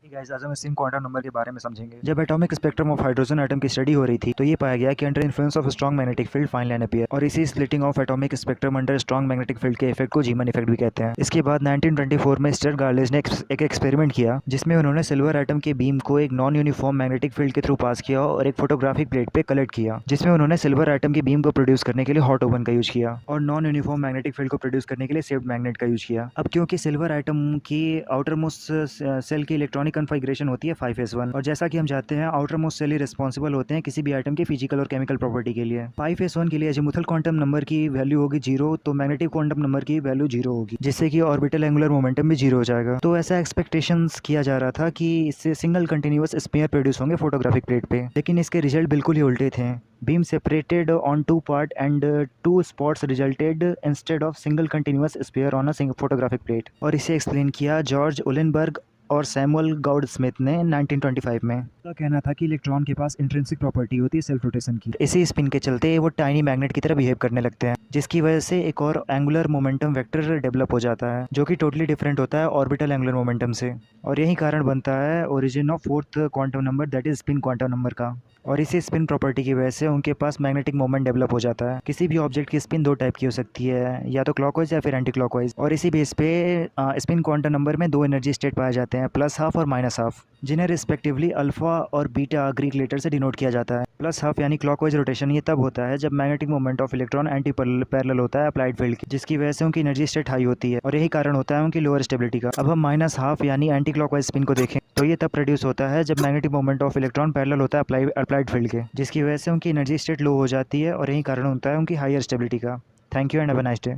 Guys आज हम spin quantum number के बारे में समझेंगे। जब atomic spectrum of hydrogen atom की स्टडी हो रही थी तो ये पाया गया कि under influence of strong magnetic field fine line appear और इसी splitting of atomic spectrum under strong magnetic field के इफेक्ट को जीमन इफेक्ट भी कहते हैं। इसके बाद 1924 में स्टर्ट गार्लेज ने एक एक्सपेरिमेंट किया जिसमें उन्होंने सिल्वर एटम के बीम को एक नॉन यूनिफॉर्म मैग्नेटिक फील्ड के थ्रू पास किया और एक फोटोग्राफिक प्लेट पे कलेक्ट किया, जिसमें उन्होंने सिल्वर एटम के बीम को प्रोड्यूस करने के लिए हॉट ओवन का यूज किया और नॉन यूनिफॉर्म मैग्नेटिक फील्ड को प्रोड्यूस करने के लिए शेप्ड मैग्नेट का यूज किया। अब क्योंकि सिल्वर एटम की आउटर मोस्ट सेल की इलेक्ट्रॉनिक कन्फिगरेशन होती है 5s1 और जैसा कि हम जानते हैं आउटर मोस्ट सेल ही रिस्पॉन्सिबल होते हैं किसी भी आइटम के फिजिकल और केमिकल प्रॉपर्टी के लिए। 5s1 के लिए अजीमुथल क्वांटम नंबर की वैल्यू होगी 0, तो मैग्नेटिक क्वांटम नंबर की वैल्यू 0 होगी, जिससे कि ऑर्बिटल एंगुलर मोमेंटम भी 0 हो जाएगा। तो ऐसा एक्सपेक्टेशंस किया जा रहा था कि इससे सिंगल कंटिन्यूअस स्पेयर प्रोड्यूस होंगे फोटोग्राफिक प्लेट पे, लेकिन इसके रिजल्ट बिल्कुल ही उल्टे थे। Beam separated on 2 part and 2 spots resulted instead of single continuous spare on a photographic plate, और इसे एक्सप्लेन किया जॉर्ज उलेनबर्ग और सैमुअल गाउड स्मिथ ने 1925 में। उनका कहना था कि इलेक्ट्रॉन के पास इंट्रिंसिक प्रॉपर्टी होती है सेल्फ रोटेशन की, इसी स्पिन के चलते वो टाइनी मैग्नेट की तरह बिहेव करने लगते हैं, जिसकी वजह से एक और एंगुलर मोमेंटम वेक्टर डेवलप हो जाता है जो कि टोटली डिफरेंट होता है ऑर्बिटल एंगुलर मोमेंटम से, और यही कारण बनता है origin of fourth quantum number that is spin quantum number का। और इसी स्पिन प्रॉपर्टी की वजह से उनके पास मैग्नेटिक मोमेंट डेवलप हो जाता है। किसी भी ऑब्जेक्ट की स्पिन दो टाइप की हो सकती है, या तो क्लॉकवाइज या फिर एंटी क्लॉकवाइज, और इसी बेस पे स्पिन क्वांटम नंबर में दो एनर्जी स्टेट पाए जाते हैं, प्लस हाफ और माइनस हाफ, जिन्हें रिस्पेक्टिवली अल्फा और बीटा ग्रीक लेटर से डिनोट किया जाता है। प्लस हाफ यानी क्लॉकवाइज रोटेशन ये तब होता है जब magnetic moment of electron anti parallel होता है अप्लाइड फील्ड की, जिसकी वजह से उनकी एनर्जी स्टेट हाई होती है, और यही कारण होता है उनकी लोअर स्टेबिलिटी का। अब हम माइनस हाफ यानी एंटी क्लॉकवाइज स्पिन को देखें तो ये तब प्रोड्यूस होता है जब magnetic moment of electron parallel होता है अप्लाइड फील्ड के, जिसकी वजह से उनकी एनर्जी स्टेट लो हो जाती है, और यही कारण होता है उनकी हायर स्टेबिलिटी का। Thank you and have a nice day.